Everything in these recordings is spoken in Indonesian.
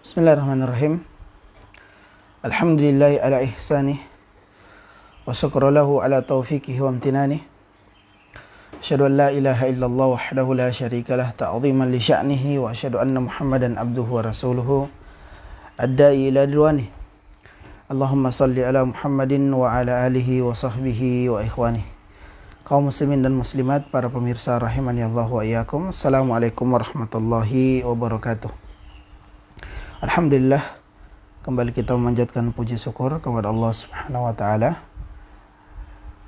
Bismillahirrahmanirrahim. Alhamdulillahi ala ihsanih wa syukru lahu ala taufiqihi wa amtinanih. Asyhadu an la ilaha illallah wahdahu la syarika lah ta'ziman li sya'nihi wa asyhadu anna Muhammadan abduhu wa rasuluhu ad-da'i ila ridwanih. Allahumma salli ala Muhammadin wa ala alihi wa sahbihi wa ikhwanih. Kaum muslimin dan muslimat, para pemirsa rahimani Allah wa iyyakum. Assalamualaikum warahmatullahi wabarakatuh. Alhamdulillah, kembali kita memanjatkan puji syukur kepada Allah Subhanahu wa taala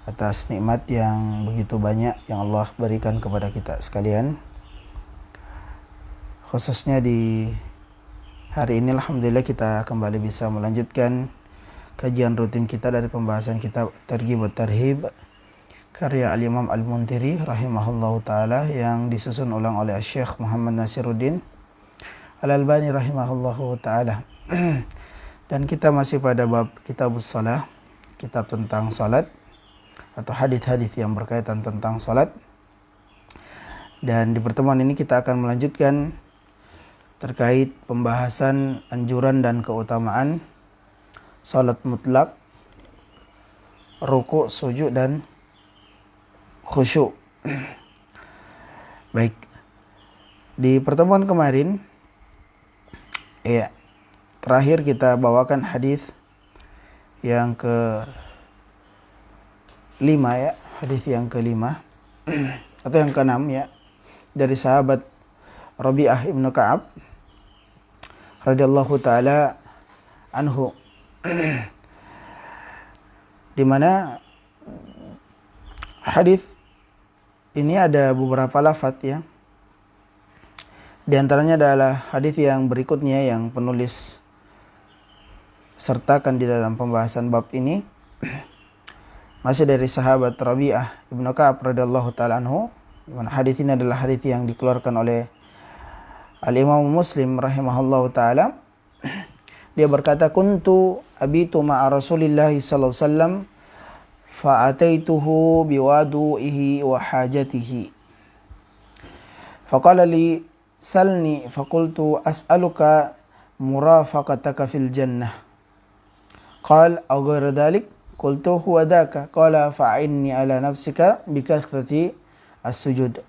atas nikmat yang begitu banyak yang Allah berikan kepada kita sekalian. Khususnya di hari ini alhamdulillah kita kembali bisa melanjutkan kajian rutin kita dari pembahasan kitab Targhib wa Tarhib karya Al-Imam Al-Munziri rahimahullahu taala yang disusun ulang oleh Syekh Muhammad Nasiruddin Al-Albani rahimahullahu ta'ala. Dan kita masih pada bab Kitabus Shalah, kitab tentang salat atau hadis-hadis yang berkaitan tentang salat. Dan di pertemuan ini kita akan melanjutkan terkait pembahasan anjuran dan keutamaan salat mutlak, ruku', sujud dan khusyuk. Baik. Di pertemuan kemarin terakhir kita bawakan hadis yang ke-5 hadis yang ke-5 atau yang ke-6 dari sahabat Rabi'ah ibnu Ka'ab radhiyallahu taala anhu, di mana hadis ini ada beberapa lafaz Di antaranya adalah hadis yang berikutnya yang penulis sertakan di dalam pembahasan bab ini, masih dari sahabat Rabi'ah ibnu Ka'ab radhiyallahu taala anhu. Hadis ini adalah hadis yang dikeluarkan oleh Al-Imam Muslim rahimahullahu taala. Dia berkata, kuntu abitu ma'a Rasulillah sallallahu alaihi wasallam fa ataituhu biwadu'ihi wa hajatihi. Faqala li salni faqultu as'aluka murafaqataka fil jannah. Qala aw ghayra dhalik? Qultu huwa dhaka. Qala fa'inni ala nafsika bikathrati as-sujud.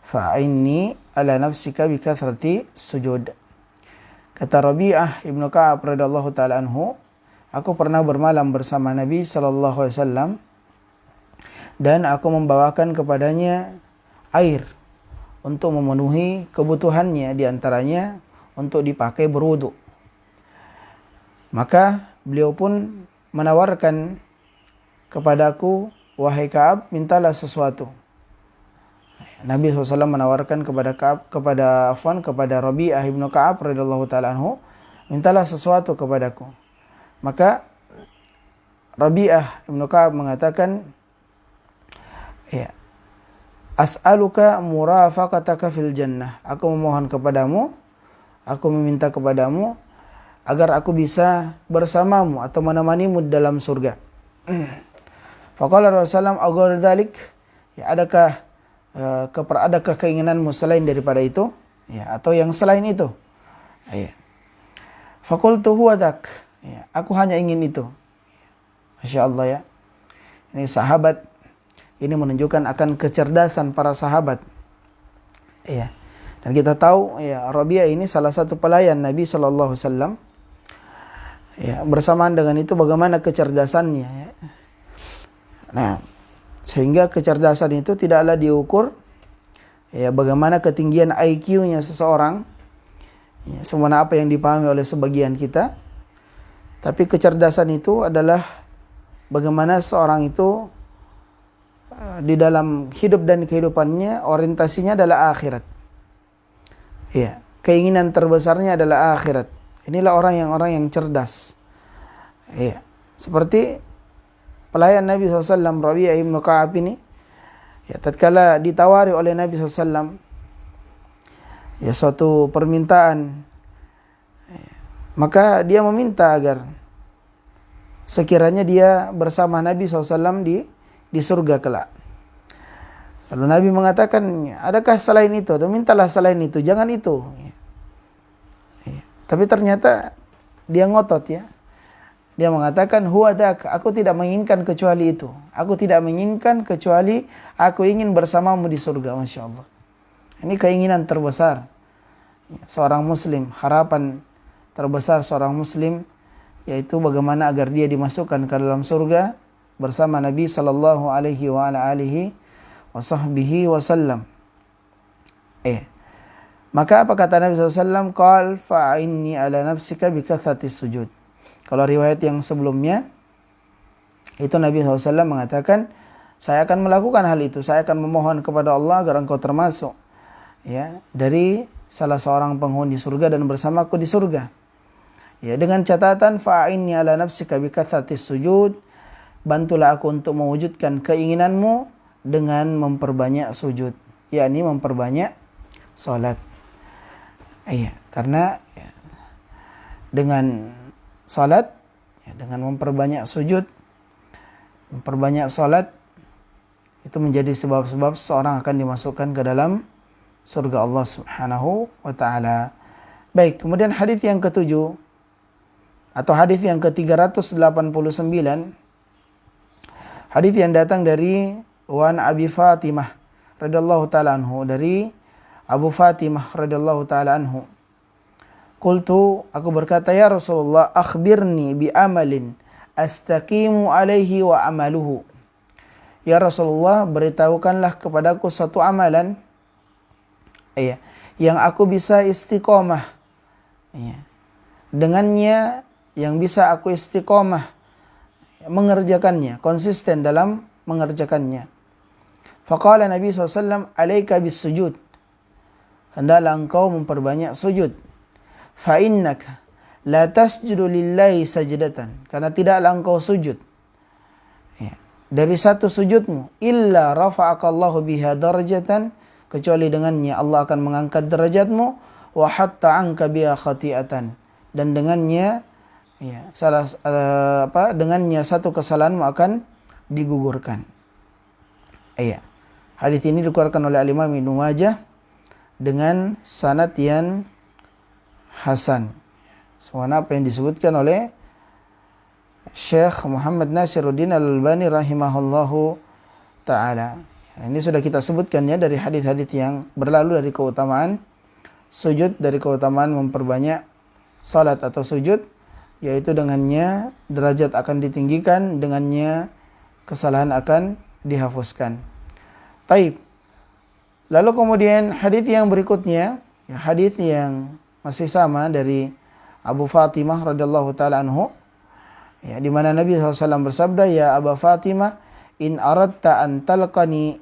Fa'inni ala nafsika bikathrati as-sujud. Kata Rabi'ah ibnu Ka'ab radhiyallahu taala anhu, aku pernah bermalam bersama Nabi sallallahu alaihi wasallam dan aku membawakan kepadanya air untuk memenuhi kebutuhannya, diantaranya untuk dipakai berwudu. Maka beliau pun menawarkan kepadaku, wahai Ka'ab, mintalah sesuatu. Nabi SAW menawarkan kepada Rabi'ah ibnu Ka'ab radhiyallahu taala anhu, mintalah sesuatu kepadaku. Maka Rabi'ah ibnu Ka'ab mengatakan, as'aluka murafaqataka fil jannah. Aku memohon kepadamu, aku meminta kepadamu agar aku bisa bersamamu atau menemanimu dalam surga. Faqala Rasulullah sallallahu alaihi wasallam, adakah keinginanmu selain daripada itu? Atau yang selain itu? Faqultu huwa dak. Aku hanya ingin itu. Masya Allah Ini sahabat. Ini menunjukkan akan kecerdasan para sahabat. Dan kita tahu Rabi'ah ini salah satu pelayan Nabi sallallahu alaihi wasallam. Bersamaan dengan itu bagaimana kecerdasannya. Nah, sehingga kecerdasan itu tidaklah diukur bagaimana ketinggian IQ-nya seseorang. Semua apa yang dipahami oleh sebagian kita. Tapi kecerdasan itu adalah bagaimana seorang itu di dalam hidup dan kehidupannya orientasinya adalah akhirat. Keinginan terbesarnya adalah akhirat. Inilah orang yang cerdas. Seperti pelayan Nabi SAW Rabi'ah ibnu Ka'ab ini, tatkala ditawari oleh Nabi SAW suatu permintaan, maka dia meminta agar sekiranya dia bersama Nabi SAW di surga kelak. Lalu Nabi mengatakan, adakah selain itu? Mintalah selain itu, jangan itu. Tapi ternyata dia ngotot ya. Dia mengatakan huwa dak, aku tidak menginginkan kecuali itu. Aku tidak menginginkan kecuali aku ingin bersamamu di surga. Masya Allah. Ini keinginan terbesar seorang muslim, harapan terbesar seorang muslim, yaitu bagaimana agar dia dimasukkan ke dalam surga bersama Nabi sallallahu alaihi wa ala alihi wa sahbihi wasallam. Maka apa kata Nabi SAW? Qal fa'inni ala nafsika bikathatis sujud. Kalau riwayat yang sebelumnya itu Nabi SAW mengatakan, saya akan melakukan hal itu, saya akan memohon kepada Allah agar engkau termasuk ya dari salah seorang penghuni surga dan bersamaku di surga. Ya, dengan catatan fa'inni ala nafsika bikathatis sujud, bantulah aku untuk mewujudkan keinginanmu dengan memperbanyak sujud, yakni memperbanyak salat. Iya, karena ya, dengan salat, ya, dengan memperbanyak sujud, memperbanyak salat, itu menjadi sebab-sebab seorang akan dimasukkan ke dalam surga Allah Subhanahu wa taala. Baik, kemudian hadis yang ketujuh atau hadis yang ke-389, hadis yang datang dari Wan Abi Fatimah radhiyallahu taala anhu, dari Abu Fatimah radhiyallahu taala anhu. Qultu, aku berkata, ya Rasulullah, akhbirni bi amalin astaqimu alaihi wa amaluhu. Ya Rasulullah, beritahukanlah kepadaku satu amalan yang aku bisa istiqomah. Dengannya yang bisa aku istiqomah mengerjakannya, konsisten dalam mengerjakannya. Faqala Nabi SAW, alaika bis sujud. Hendaklah engkau memperbanyak sujud. Fa'innaka la tasjudu lillahi sajdatan, karena tidaklah engkau sujud dari satu sujudmu illa rafa'akallahu biha darajatan, kecuali dengannya Allah akan mengangkat derajatmu, wa hatta anka biha khati'atan, dan dengannya dengannya satu kesalahanmu akan digugurkan. Hadis ini dikeluarkan oleh Al-Imam Ibnu Majah dengan sanad yang hasan. Semua apa yang disebutkan oleh Syekh Muhammad Nasiruddin Al-Albani rahimahullahu ta'ala. Ini sudah kita sebutkan ya dari hadis-hadis yang berlalu dari keutamaan sujud, dari keutamaan memperbanyak salat atau sujud, yaitu dengannya derajat akan ditinggikan, dengannya kesalahan akan dihapuskan. Taib. Lalu kemudian hadis yang berikutnya, hadis yang masih sama dari Abu Fatimah radhiyallahu taala anhu, di mana Nabi SAW bersabda, ya Abu Fatimah, in aradta an talqani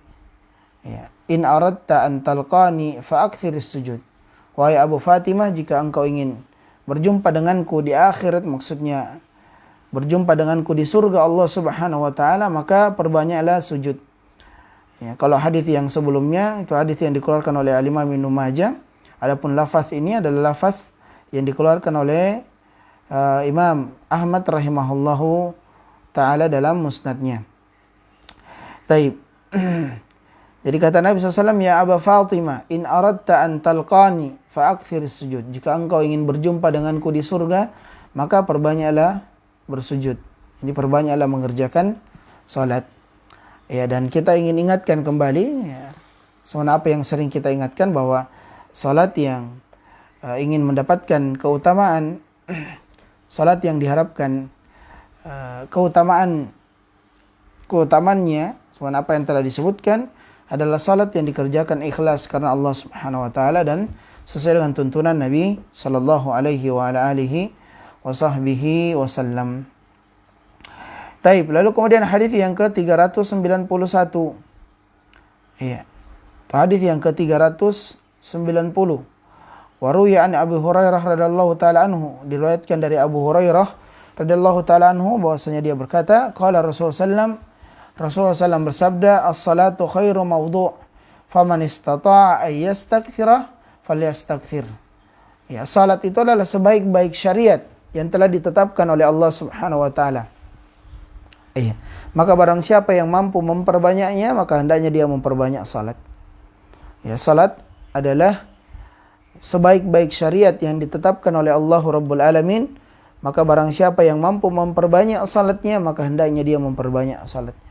fa akthiris sujud. Wahai Abu Fatimah, jika engkau ingin berjumpa denganku di akhirat, maksudnya berjumpa denganku di surga Allah Subhanahu wa taala, maka perbanyaklah sujud. Kalau hadis yang sebelumnya itu hadis yang dikeluarkan oleh Al-Imam Ibnu Majah. Adapun lafaz ini adalah lafaz yang dikeluarkan oleh Imam Ahmad rahimahullahu ta'ala dalam musnadnya. Taib. Jadi kata Nabi SAW, ya Aba Fatimah, in aradta an talqani fa'akthir sujud. Jika engkau ingin berjumpa denganku di surga, maka perbanyaklah bersujud. Ini perbanyaklah mengerjakan salat. Dan kita ingin ingatkan kembali, apa yang sering kita ingatkan, bahwa salat yang ingin mendapatkan keutamaan, salat yang diharapkan keutamaannya, apa yang telah disebutkan, adalah salat yang dikerjakan ikhlas karena Allah Subhanahu wa taala dan sesuai dengan tuntunan Nabi sallallahu alaihi wa ala alihi wa sahbihi wasallam. Taib. Lalu kemudian hadis yang ke-391. Hadis yang ke-390. Wa ruwiya an Abu Hurairah radhiyallahu taala anhu, diriwayatkan dari Abu Hurairah radhiyallahu taala anhu bahwasanya dia berkata, qala Rasulullah SAW bersabda, as-salatu khairu mawdu', faman istata'a ay yastakthira falyastakthir. Salat itu adalah sebaik-baik syariat yang telah ditetapkan oleh Allah Subhanahu wa taala. Maka barang siapa yang mampu memperbanyaknya, maka hendaknya dia memperbanyak salat. Salat adalah sebaik-baik syariat yang ditetapkan oleh Allah Rabbul Alamin, maka barang siapa yang mampu memperbanyak salatnya, maka hendaknya dia memperbanyak salatnya.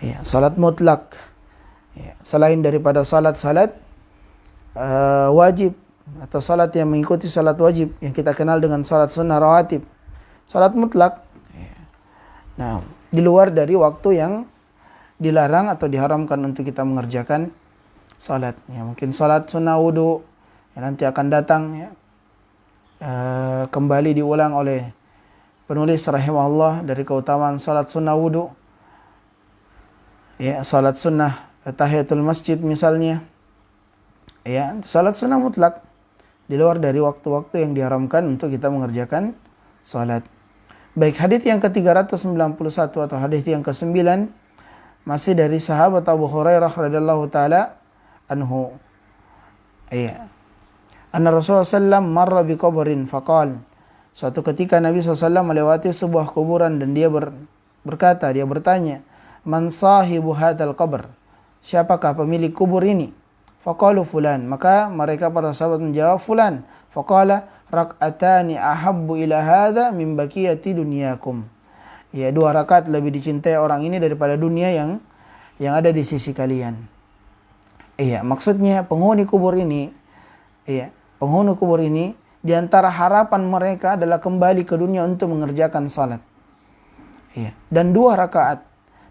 Ya, salat mutlak. Ya, selain daripada salat-salat wajib atau salat yang mengikuti salat wajib yang kita kenal dengan salat sunnah rawatib, salat mutlak. Ya. Nah, di luar dari waktu yang dilarang atau diharamkan untuk kita mengerjakan salat. Ya, mungkin salat sunnah wudu yang nanti akan datang, ya, kembali diulang oleh penulis rahimahullah dari keutamaan salat sunnah wudu. Ya, salat sunnah tahiyatul masjid misalnya. Ya, salat sunnah mutlak di luar dari waktu-waktu yang diharamkan untuk kita mengerjakan salat. Baik, hadis yang ke-391 atau hadis yang ke-9 masih dari sahabat Abu Hurairah radhiyallahu taala anhu. Ya. Anna Rasulullah sallallahu marra bi qabrin faqal. Suatu ketika Nabi SAW melewati sebuah kuburan dan dia berkata, dia bertanya, "Man sahibu hadzal qabr?" Siapakah pemilik kubur ini? Faqalu fulan. Maka mereka para sahabat menjawab fulan. Faqala rak'atani ahabbu ila hadza min baqiyati dunyakum. Ya, 2 rakaat lebih dicintai orang ini daripada dunia yang ada di sisi kalian. Iya, maksudnya penghuni kubur ini, iya, penghuni kubur ini di antara harapan mereka adalah kembali ke dunia untuk mengerjakan salat. Iya, dan 2 rakaat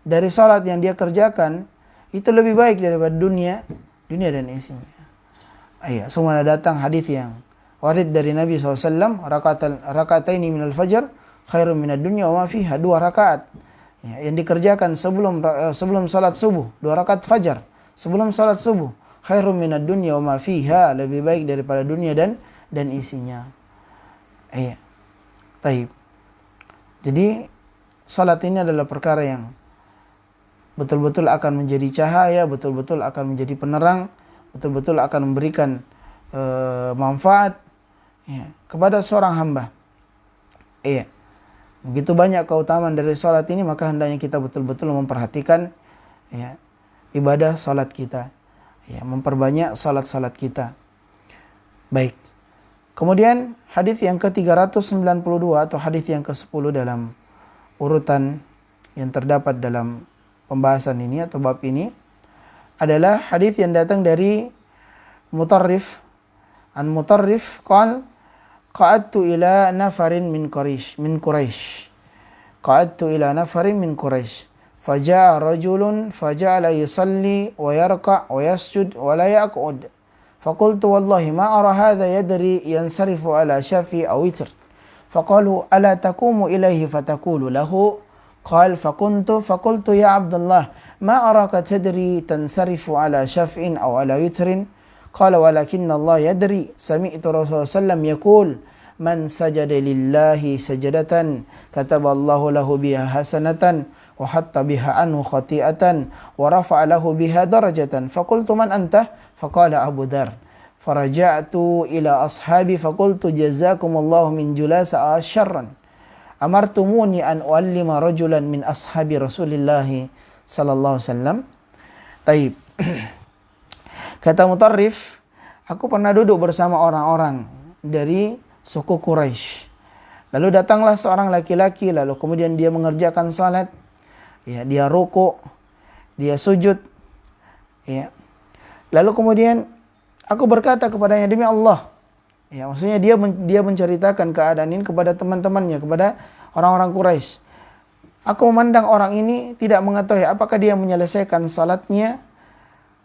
dari salat yang dia kerjakan itu lebih baik daripada dunia dan isinya. Iya, semua datang hadis yang warid dari Nabi SAW, rakataini minal fajr khairun minad dunya wa ma fiha, 2 rakaat ya, yang dikerjakan sebelum salat subuh, 2 rakaat fajar sebelum salat subuh, khairun minad dunya wa ma fiha, lebih baik daripada dunia dan isinya. Iya. Taib. Jadi salat ini adalah perkara yang betul-betul akan menjadi cahaya, betul-betul akan menjadi penerang, betul-betul akan memberikan manfaat, ya, kepada seorang hamba. Iya. Begitu banyak keutamaan dari salat ini, maka hendaknya kita betul-betul memperhatikan, ya, ibadah salat kita, ya, memperbanyak salat-salat kita. Baik. Kemudian hadis yang ke-392 atau hadis yang ke-10 dalam urutan yang terdapat dalam pembahasan ini atau bab ini adalah hadis yang datang dari Mutarrif. An Mutarrif qala qa'adtu ila nafarin min Quraisy. Qa'adtu ila nafarin min Quraisy. Faja'a rajulun faja'ala yusalli wa yarka' wa yasjud wa la yaq'ud. Faqultu wallahi ma ara hadha yadri yansarifu ala syafi aw witr. Faqalu ala taqumu ilaihi fataqulu lahu. قال فقلت يا عبد الله ما أراك تدري تنصرف على شفع أو على وتر قال ولكن الله يدري سمعت رسول الله صلى الله عليه وسلم يقول من سجد لله سجدة كتب الله له بها حسنة وحط بها عنه خطيئة ورفع له بها درجة فقلت من أنت فقال أبو ذر فرجعت إلى أصحابي فقلت جزاكم الله من جلاس شرا amartumuni an uallima rajulan min ashabi Rasulillah sallallahu alaihi wasallam. Taib. Kata Mutarrif, aku pernah duduk bersama orang-orang dari suku Quraisy. Lalu datanglah seorang laki-laki, lalu kemudian dia mengerjakan salat, ya, dia rukuk, dia sujud, ya. Lalu kemudian aku berkata kepadanya, demi Allah, ya, maksudnya dia menceritakan keadaan ini kepada teman-temannya, kepada orang-orang Quraisy. Aku memandang orang ini tidak mengetahui apakah dia menyelesaikan salatnya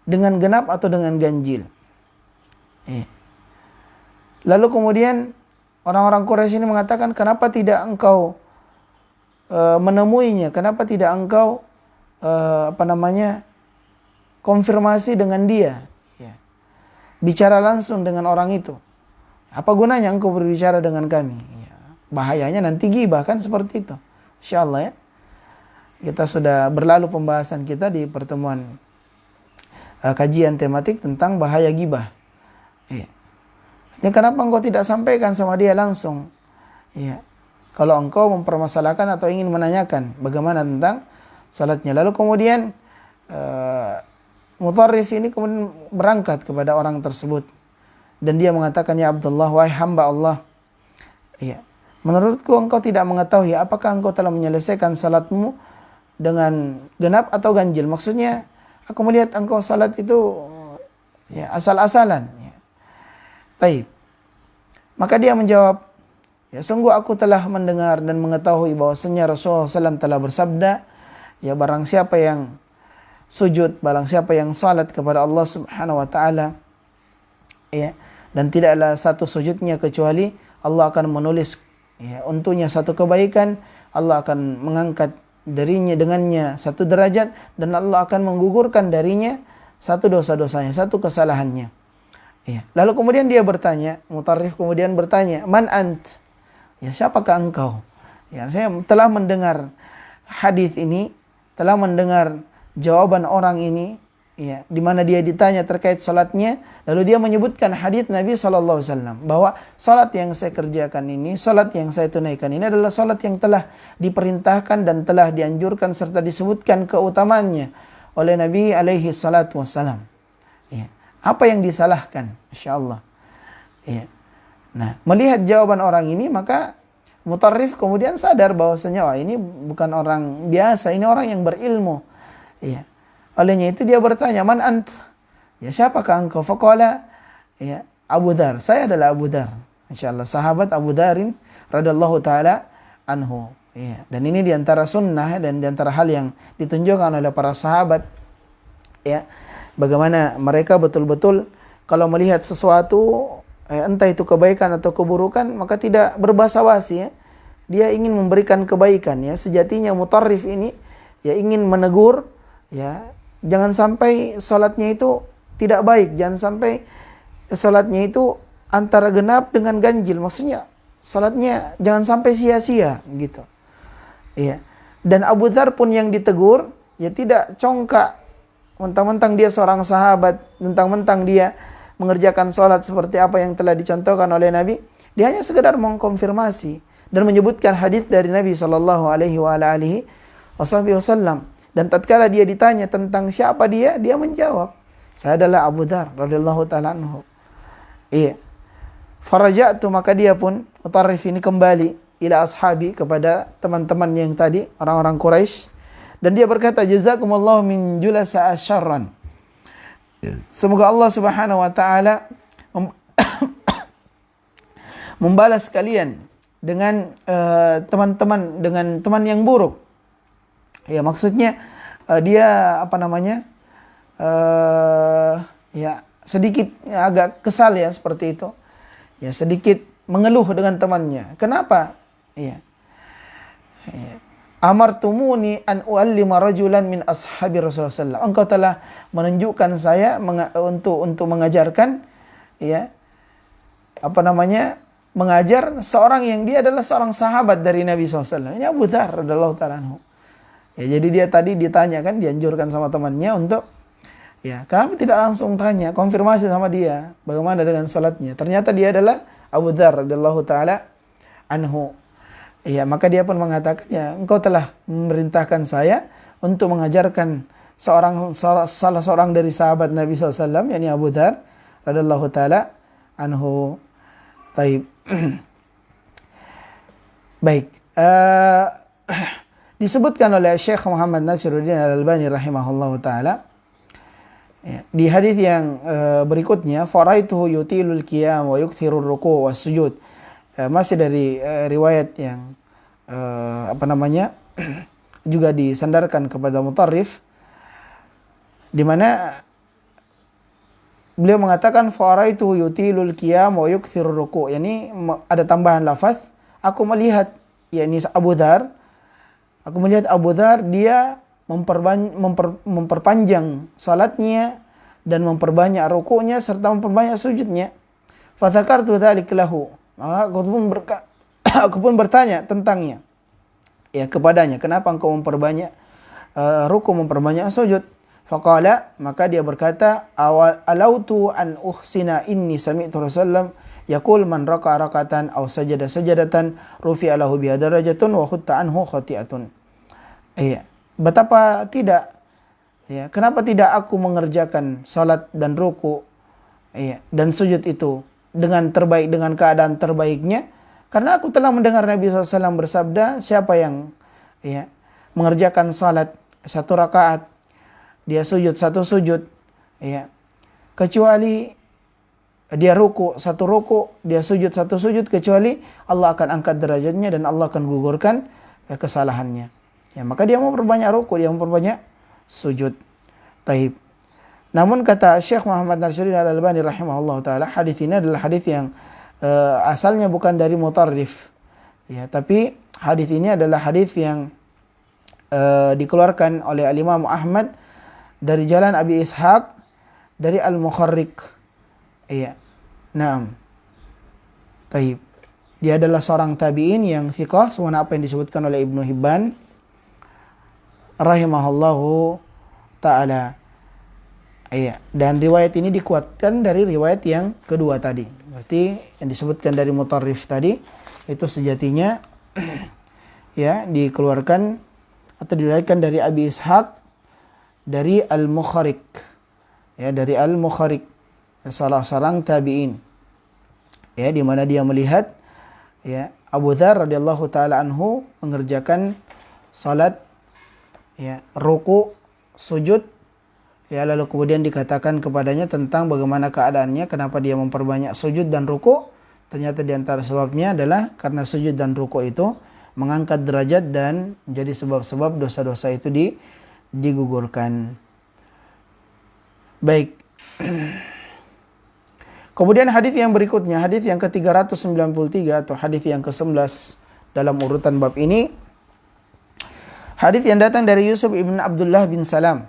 dengan genap atau dengan ganjil. Lalu kemudian orang-orang Quraisy ini mengatakan, kenapa tidak engkau menemuinya? Kenapa tidak engkau konfirmasi dengan dia? Ya. Bicara langsung dengan orang itu. Apa gunanya engkau berbicara dengan kami? Ya, bahayanya nanti ghibah, kan seperti itu. Insyaallah, ya. Kita sudah berlalu pembahasan kita di pertemuan kajian tematik tentang bahaya ghibah. Ya. Jadi kenapa engkau tidak sampaikan sama dia langsung? Ya. Kalau engkau mempermasalahkan atau ingin menanyakan bagaimana tentang salatnya. Lalu kemudian Mutarrif ini kemudian berangkat kepada orang tersebut. dan dia mengatakan, ya Abdullah, wahai hamba Allah, ya, menurutku engkau tidak mengetahui apakah engkau telah menyelesaikan salatmu dengan genap atau ganjil. Maksudnya, aku melihat engkau salat itu ya asal-asalan. Ya. Taib. Maka dia menjawab, ya sungguh aku telah mendengar dan mengetahui bahwasanya Rasulullah SAW telah bersabda, ya barang siapa yang sujud, barang siapa yang salat kepada Allah Subhanahu wa taala, ya, dan tidaklah satu sujudnya kecuali Allah akan menulis ya untuknya satu kebaikan, Allah akan mengangkat darinya dengannya satu derajat, dan Allah akan menggugurkan darinya satu dosa-dosanya, satu kesalahannya. Ya. Lalu kemudian dia bertanya, Mutarrif kemudian bertanya, man ant? Ya, siapakah engkau? Ya, saya telah mendengar hadis ini, telah mendengar jawaban orang ini, ya, di mana dia ditanya terkait salatnya, lalu dia menyebutkan hadis Nabi SAW bahwa salat yang saya kerjakan ini, salat yang saya tunaikan ini adalah salat yang telah diperintahkan dan telah dianjurkan serta disebutkan keutamaannya oleh Nabi alaihi salatu wassalam. Ya. Apa yang disalahkan? Masya Allah. Ya. Nah, melihat jawaban orang ini, maka Mutarrif kemudian sadar bahwasanya wah ini bukan orang biasa, ini orang yang berilmu. Ya. Olehnya itu dia bertanya, man ant? Ya, siapakah engkau? Faqala, ya, Abu Dzar. Saya adalah Abu Dzar. Masya Allah, sahabat Abu Dzarin radhiyallahu taala anhu. Ya. Dan ini diantara sunnah dan diantara hal yang ditunjukkan oleh para sahabat. Ya. Bagaimana mereka betul-betul kalau melihat sesuatu, entah itu kebaikan atau keburukan, maka tidak berbasa-basi, ya. Dia ingin memberikan kebaikan, ya. Sejatinya Mutarrif ini ya ingin menegur, ya, jangan sampai salatnya itu tidak baik, jangan sampai salatnya itu antara genap dengan ganjil. Maksudnya salatnya jangan sampai sia-sia gitu. Iya. Dan Abu Dzar pun yang ditegur, ya tidak congkak. Mentang-mentang dia seorang sahabat, mentang-mentang dia mengerjakan salat seperti apa yang telah dicontohkan oleh Nabi, dia hanya sekedar mengkonfirmasi dan menyebutkan hadis dari Nabi sallallahu alaihi wasallam. Dan tatkala dia ditanya tentang siapa dia menjawab, saya adalah Abu Dzar radhiyallahu taala anhu. Iya. Faraja'tu, maka dia pun Mutarrif ini kembali ila ashabi, kepada teman-teman yang tadi, orang-orang Quraisy. Dan dia berkata, jazakumullahu min julasa asyarran. Semoga Allah Subhanahu wa taala membalas kalian dengan teman-teman, dengan teman yang buruk. Ya, maksudnya dia apa namanya? Ya, sedikit agak kesal ya seperti itu. Ya, sedikit mengeluh dengan temannya. Kenapa? Ya. Ya. Amartumuni an uallima rajulan min ashabi Rasulullah sallallahu. Engkau telah menunjukkan saya untuk mengajarkan, ya, apa namanya, mengajar seorang yang dia adalah seorang sahabat dari Nabi SAW. Ini Abu Dzar radhiyallahu ta'ala anhu. Ya, jadi dia tadi ditanya kan, dianjurkan sama temannya untuk, ya, kenapa tidak langsung tanya, konfirmasi sama dia bagaimana dengan salatnya. Ternyata dia adalah Abu Dzar radhiyallahu ta'ala anhu. Ya, maka dia pun mengatakan, ya, engkau telah memerintahkan saya untuk mengajarkan salah seorang dari sahabat Nabi SAW, yakni Abu Dzar radhiyallahu ta'ala anhu. Taib. Baik. Disebutkan oleh Syekh Muhammad Nasiruddin Al-Albani rahimahullahu ta'ala, ya, di hadis yang berikutnya, faraituhu yutilul qiyam wa yukthirur ruku' was sujud. Masih dari riwayat yang apa namanya juga disandarkan kepada Mutarrif, di mana beliau mengatakan faraitu yutilul qiyam wa yukthirur ruku'. Yani ada tambahan lafaz, aku melihat, yakni Abu Dzar, aku melihat Abu Dzar dia memperpanjang salatnya dan memperbanyak rukuknya serta memperbanyak sujudnya. Fa dzakartu dzalik lahu. Maka aku pun bertanya tentangnya, ya, kepadanya, kenapa engkau memperbanyak ruku, memperbanyak sujud? Faqala, maka dia berkata, alautu an uhsina inni sami'tu Rasulullah yaqul man raka'a rakatan aw sajada sajadatan rufi'a lahu biha darajatun wa khutta anhu khati'atun. Iya, betapa tidak, ya, kenapa tidak aku mengerjakan salat dan ruku, iya, dan sujud itu dengan terbaik, dengan keadaan terbaiknya. Karena aku telah mendengar Nabi SAW bersabda, siapa yang mengerjakan salat 1 rakaat, dia sujud 1 sujud, kecuali dia ruku 1 ruku, dia sujud 1 sujud, kecuali Allah akan angkat derajatnya dan Allah akan gugurkan kesalahannya. Maka dia mau perbanyak ruku, dia mau perbanyak sujud. Taib. Namun kata Syekh Muhammad Nasiruddin Al-Albani rahimahullah taala, hadis ini adalah hadis yang asalnya bukan dari mutarrif, tapi hadis ini adalah hadis yang dikeluarkan oleh Al-Imam Ahmad dari jalan Abi Ishaq dari Al-Mukharriq. Naam. Taib. Dia adalah seorang tabi'in yang thiqah, semua apa yang disebutkan oleh Ibnu Hibban rahimahullahu taala. Dan riwayat ini dikuatkan dari riwayat yang kedua tadi. Berarti yang disebutkan dari mutarrif tadi itu sejatinya dikeluarkan atau diriwayatkan dari Abi Ishaq dari Al-Mukharriq. Dari Al-Mukharriq, salah seorang tabi'in. Di mana dia melihat Abu Dzar radhiyallahu taala anhu mengerjakan salat ruku, sujud, lalu kemudian dikatakan kepadanya tentang bagaimana keadaannya, kenapa dia memperbanyak sujud dan ruku. Ternyata di antara sebabnya adalah karena sujud dan ruku itu mengangkat derajat dan menjadi sebab-sebab dosa-dosa itu digugurkan. Baik. Kemudian hadis yang berikutnya, hadis yang ke-393 atau hadis yang ke-11 dalam urutan bab ini, hadis yang datang dari Yusuf ibn Abdullah bin Salam.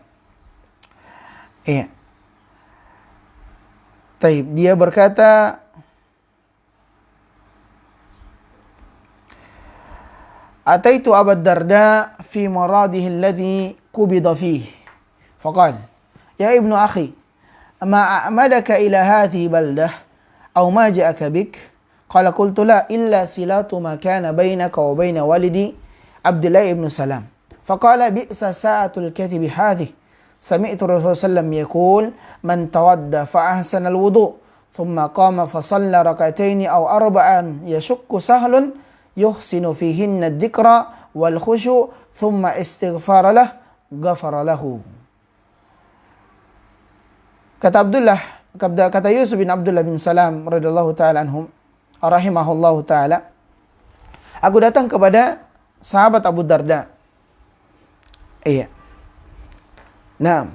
Taib, dia berkata, Ataitu Abu Darda fi maradihi alladhi qubida fihi. Faqal, ya ibnu akhi, ma a'madaka ila hadhihi baldah aw ma ja'aka bik? Qala qultu la illa silatu ma kana bainaka wa baina walidi Abdullah ibn Salam. Faqala bi'sa sa'atul kadhibi hadhihi. سمعت الرسول صلى الله عليه وسلم يقول من تودى فأحسن الوضوء ثم قام فصلى ركعتين أو 4 يشك سهل يحسن فيهن الذكر والخشوع ثم استغفار له غفر له. Kata Yusuf bin Abdullah bin Salam radhiyallahu taala anhum rahimahullahu taala, aku datang kepada sahabat Abu Darda. Naam.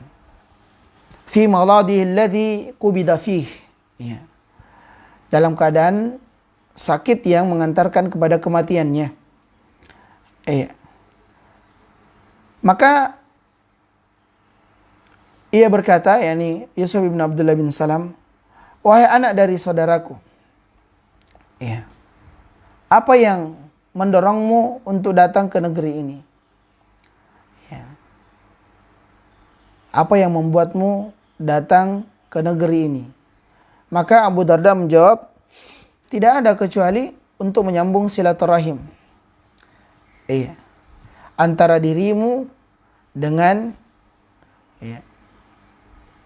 Fi maladihi alladhi qubida fih. Dalam keadaan sakit yang mengantarkan kepada kematiannya. Maka ia berkata, yakni Yusuf bin Abdullah bin Salam, wahai anak dari saudaraku, apa yang mendorongmu untuk datang ke negeri ini? Apa yang membuatmu datang ke negeri ini? Maka Abu Darda menjawab, tidak ada kecuali untuk menyambung silaturahim. Antara dirimu dengan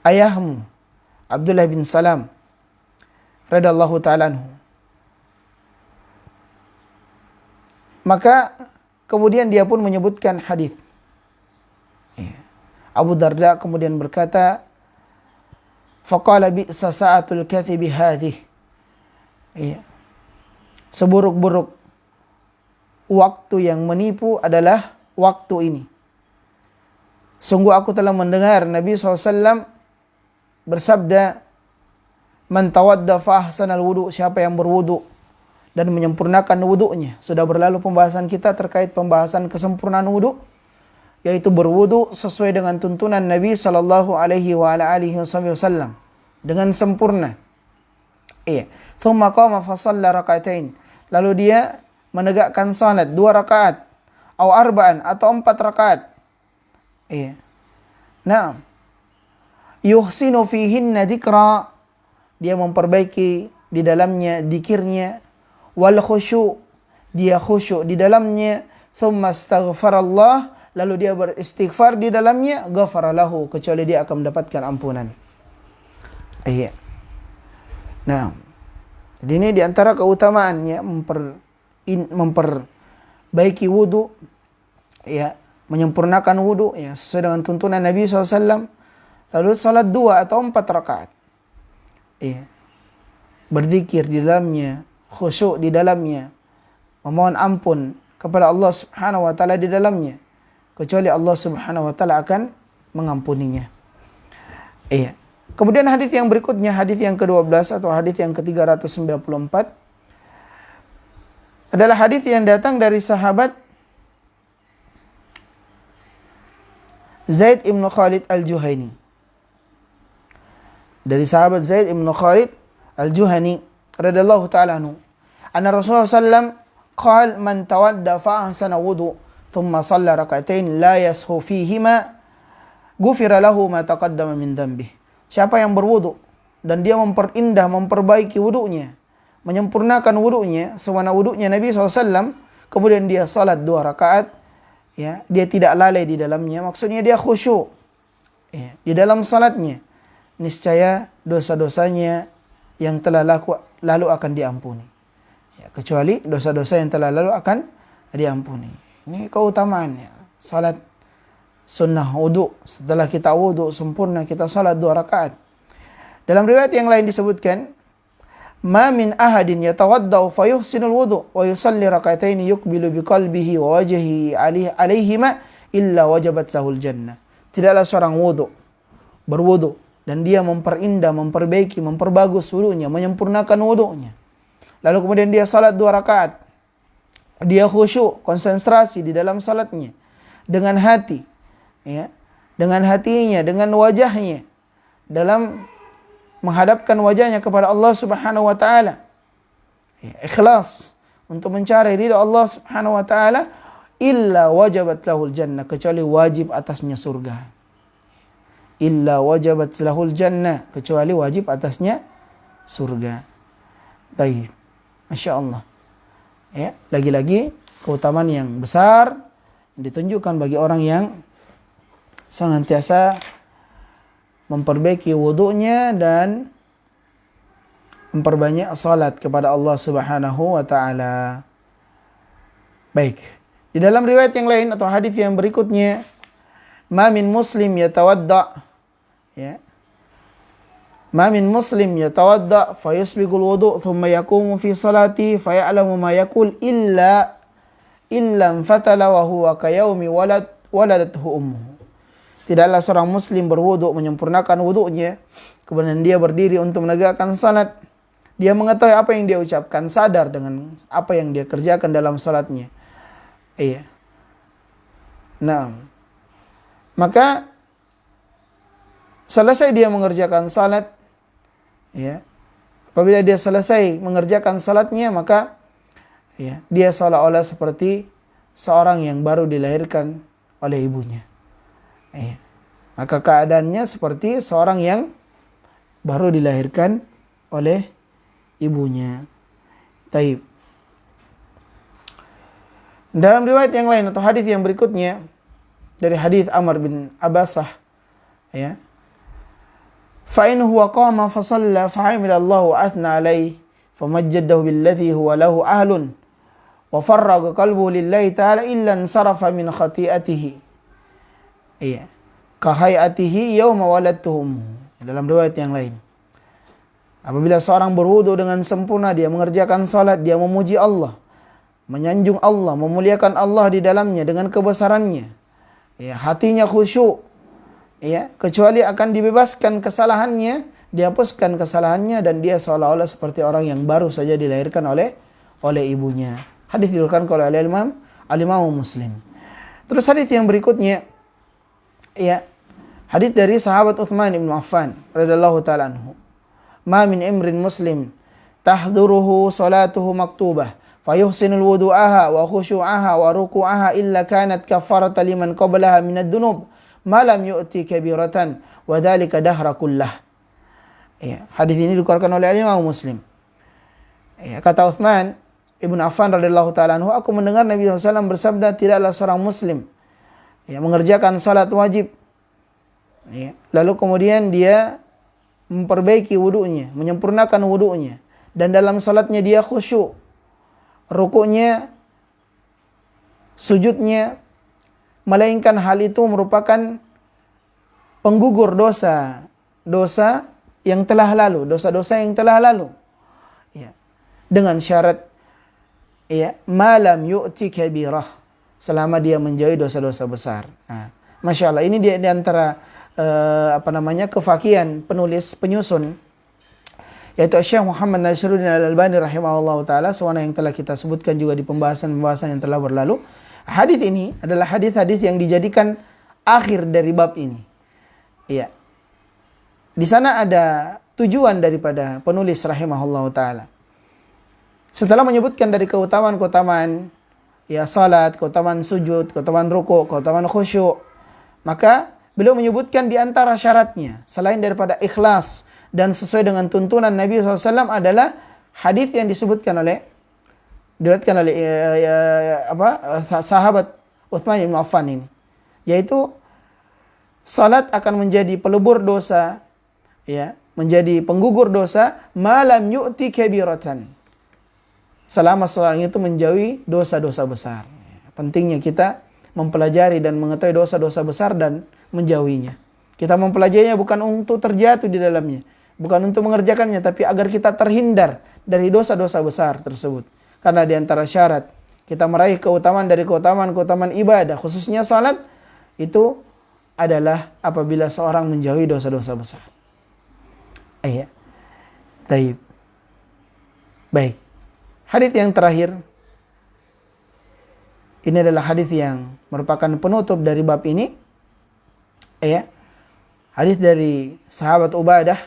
ayahmu Abdullah bin Salam radhiyallahu ta'ala anhu. Maka kemudian dia pun menyebutkan hadis. Abu Darda kemudian berkata, faqala bi'sa sa'atul kathibi hadhihi. Seburuk-buruk waktu yang menipu adalah waktu ini. Sungguh aku telah mendengar Nabi SAW bersabda, man tawadda fa ahsanal wudu, siapa yang berwudu dan menyempurnakan wudunya. Sudah berlalu pembahasan kita terkait pembahasan kesempurnaan wudu, yaitu berwudu sesuai dengan tuntunan Nabi sallallahu alaihi wasallam dengan sempurna. Thumma qama fa shalla raka'atain. Lalu dia menegakkan salat 2 rakaat atau 4 atau 4 rakaat. Naam. Yuhsinu fihinna dzikra, dia memperbaiki di dalamnya dzikirnya, wal khusyu', dia khusyuk di dalamnya, thumma astaghfarallah, lalu dia beristighfar di dalamnya, ghafara lahu, kecuali dia akan mendapatkan ampunan. Nah, Jadi ini diantara keutamaannya memperbaiki wudu, ya, menyempurnakan wudu, ya, sesuai dengan tuntunan Nabi SAW. Lalu salat 2 atau 4 rakaat, ya, berzikir di dalamnya, khusyuk di dalamnya, memohon ampun kepada Allah Subhanahu wa taala di dalamnya, kecuali Allah Subhanahu wa taala akan mengampuninya. Iya. Kemudian hadis yang berikutnya, hadis yang ke-12 atau hadis yang ke-394 adalah hadis yang datang dari sahabat Zaid ibn Khalid al-Juhani. Dari sahabat Zaid ibn Khalid al-Juhani radhiyallahu ta'ala anhu, anna Rasulullah sallam qala man tawadda fa ahsana wudu thumma shalla rak'atain la yashu fihima ghufira lahu ma taqaddama min dhanbihi. Siapa yang berwudu dan dia memperindah, memperbaiki wudunya, menyempurnakan wudunya, sewana wudunya Nabi SAW, kemudian dia salat 2 rakaat, ya, dia tidak lalai di dalamnya, maksudnya dia khusyuk, ya, di dalam salatnya, niscaya dosa-dosanya yang telah lalu akan diampuni, ya, kecuali dosa-dosa yang telah lalu akan diampuni. Ini keutamaannya salat sunnah wudu. Setelah kita wudu sempurna, kita salat 2 rakaat. Dalam riwayat yang lain disebutkan, ma min ahadin yatawaddau fayuhsinul wudu wa yusalli rak'ataini yuqbilu biqalbihi wa wajhihi alaihima illa wajabat lahul jannah. Tidaklah seorang berwudu dan dia memperindah, memperbaiki, memperbagus wudunya, menyempurnakan wudunya, lalu kemudian dia salat 2 rakaat, dia khusyuk, konsentrasi di dalam salatnya dengan hati, ya, dengan hatinya, dengan wajahnya, dalam menghadapkan wajahnya kepada Allah Subhanahu wa taala, ya, ikhlas untuk mencari ridha Allah Subhanahu wa taala, illa wajabat lahul jannah, kecuali wajib atasnya surga. Illa wajabat lahul jannah, kecuali wajib atasnya surga. Baik, Masya Allah, ya, lagi-lagi keutamaan yang besar ditunjukkan bagi orang yang senantiasa memperbaiki wudunya dan memperbanyak salat kepada Allah Subhanahu wa taala. Baik. Di dalam riwayat yang lain atau hadis yang berikutnya, ma min muslim yatawadda, ya. Ma min muslim yatawadda fa yusbiqul wudu thumma yaqumu fi salati fa ya'lamu ma yaqul illa fatala wa huwa kayaumi waladathu ummuhu. Tidaklah seorang muslim berwudu, menyempurnakan wudunya, kemudian dia berdiri untuk menegakkan salat. Dia mengetahui apa yang dia ucapkan, sadar dengan apa yang dia kerjakan dalam salatnya. Iya. Nah, maka selesai dia mengerjakan salat, ya. Apabila dia selesai mengerjakan salatnya, maka, ya, dia seolah-olah seperti seorang yang baru dilahirkan oleh ibunya. Maka keadaannya seperti seorang yang baru dilahirkan oleh ibunya. Taib. Dalam riwayat yang lain atau hadis yang berikutnya dari hadis Amr bin Abasah, ya, fa in huwa qama fa shalla fa hamidallahi wa athna alaihi famajjadahu billadhi huwa lahu ahlun wa farraga qalbuhu lillahi ta'ala illa ansarafa min khati'atihi. Iya. Kahayatihi yauma waladtuhum. Dalam riwayat yang lain, apabila seorang berwudu dengan sempurna, dia mengerjakan salat, dia memuji Allah, menyanjung Allah, memuliakan Allah di dalamnya dengan kebesarannya, ya, hatinya khusyuk, ya, kecuali akan dibebaskan kesalahannya, dihapuskan kesalahannya, dan dia seolah-olah seperti orang yang baru saja dilahirkan oleh ibunya. Hadis diriwayatkan oleh Al-Imam Muslim. Terus hadis yang berikutnya, ya, hadis dari sahabat Utsman bin Affan radhiyallahu taala anhu, ma min imrin muslim tahduruhu salatuhu maktubah fayuhsinul wudu'aha wa khusyu'aha wa ruku'aha illa kanat kafaratan liman qablaha min ad-dunub ma lam yu'ti kabiratan wa dzalika dahra kullah. Ya, hadis ini dikeluarkan oleh Imam Muslim. Ya, kata Utsman ibn Affan radhiyallahu taala anhu, aku mendengar Nabi SAW bersabda, tidaklah seorang muslim, ya, mengerjakan salat wajib, ya, lalu kemudian dia memperbaiki wudunya, menyempurnakan wudunya, dan dalam salatnya dia khusyuk, rukuknya, sujudnya, melainkan hal itu merupakan penggugur dosa yang telah lalu, dosa-dosa yang telah lalu. Ya. Dengan syarat malam yu'ti kabirah, selama dia menjauhi dosa-dosa besar. Nah, Masya Allah, ini di antara kefakihan penulis penyusun, yaitu Syekh Muhammad Nasiruddin Al-Albani rahimahullah ta'ala, sewana yang telah kita sebutkan juga di pembahasan-pembahasan yang telah berlalu. Hadis ini adalah hadis-hadis yang dijadikan akhir dari bab ini. Iya. Di sana ada tujuan daripada penulis rahimahullah ta'ala. Setelah menyebutkan dari keutamaan-keutamaan salat, keutamaan sujud, keutamaan rukuk, keutamaan khusyuk, maka beliau menyebutkan di antara syaratnya, selain daripada ikhlas dan sesuai dengan tuntunan Nabi SAW, adalah hadis yang diriwayatkan oleh sahabat Utsman bin Affan ini, yaitu salat akan menjadi pelebur dosa, menjadi penggugur dosa, malam yu'ti kabiratan, selama seorang itu menjauhi dosa-dosa besar. Pentingnya kita mempelajari dan mengetahui dosa-dosa besar dan menjauhinya. Kita mempelajarinya bukan untuk terjatuh di dalamnya, bukan untuk mengerjakannya, tapi agar kita terhindar dari dosa-dosa besar tersebut. Karena di antara syarat kita meraih keutamaan dari keutamaan ibadah, khususnya salat, itu adalah apabila seorang menjauhi dosa-dosa besar. Baik. Hadis yang terakhir ini adalah hadis yang merupakan penutup dari bab ini. Hadis dari sahabat Ubadah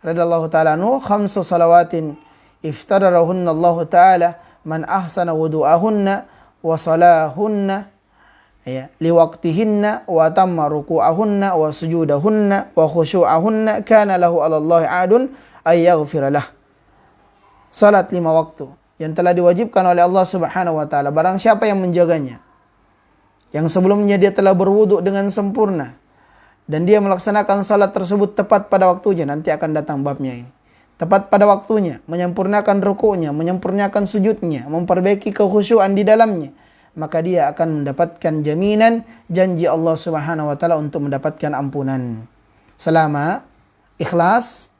radhiyallahu taala anhu, 5 salawatin iftadarahunna Allah taala man ahsana wudu'ahunna wa salahunna liwaqtihinna wa tamma ruku'ahunna wa sujudahunna wa khusyu'ahunna kana lahu 'ala Allah 'adun ay yaghfira lah. Salat 5 waktu yang telah diwajibkan oleh Allah Subhanahu wa taala, barang siapa yang menjaganya, yang sebelumnya dia telah berwudu dengan sempurna dan dia melaksanakan salat tersebut tepat pada waktunya, nanti akan datang babnya ini. Tepat pada waktunya, menyempurnakan rukuknya, menyempurnakan sujudnya, memperbaiki kekhusyuan di dalamnya, maka dia akan mendapatkan jaminan janji Allah Subhanahu wa taala untuk mendapatkan ampunan selama ikhlas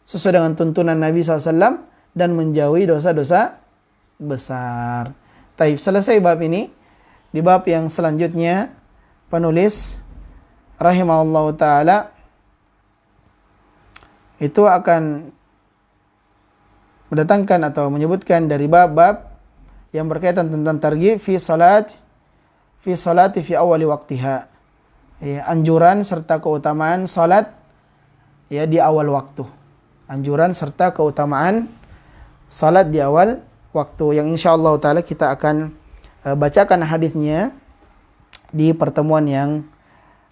sesuai dengan tuntunan Nabi SAW dan menjauhi dosa-dosa besar. Taib, selesai bab ini. Di bab yang selanjutnya penulis rahimahullah ta'ala itu akan mendatangkan atau menyebutkan dari bab-bab yang berkaitan tentang targhib fi salati fi awali waktiha, anjuran serta keutamaan salat di awal waktu. Anjuran serta keutamaan salat di awal waktu, yang insyaallah taala kita akan bacakan hadisnya di pertemuan yang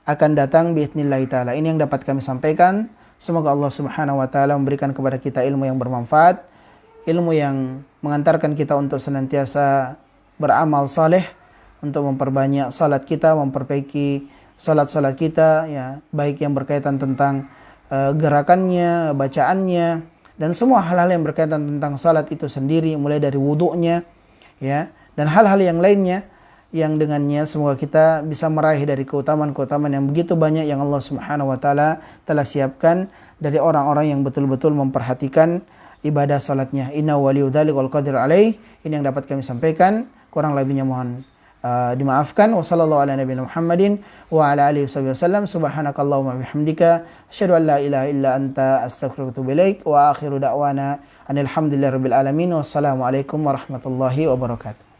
akan datang biidznillah taala. Ini yang dapat kami sampaikan. Semoga Allah Subhanahu wa taala memberikan kepada kita ilmu yang bermanfaat, ilmu yang mengantarkan kita untuk senantiasa beramal saleh, untuk memperbanyak salat kita, memperbaiki salat-salat kita, baik yang berkaitan tentang gerakannya, bacaannya, dan semua hal-hal yang berkaitan tentang salat itu sendiri, mulai dari wudunya, dan hal-hal yang lainnya, yang dengannya semoga kita bisa meraih dari keutamaan-keutamaan yang begitu banyak yang Allah Subhanahu wa taala telah siapkan dari orang-orang yang betul-betul memperhatikan ibadah salatnya. Inna waliyudzalik wal qadir alaih. Ini yang dapat kami sampaikan, kurang lebihnya mohon dimaafkan. Wassallallahu ala nabiyina Muhammadin wa ala alihi wasallam. Subhanakallahumma bihamdika asyhadu an la ilaha illa anta astaghfiruka wa atubu ilaik. Wa akhiru da'wana anil hamdulillahi rabbil alamin. Wassalamu alaikum warahmatullahi wabarakatuh.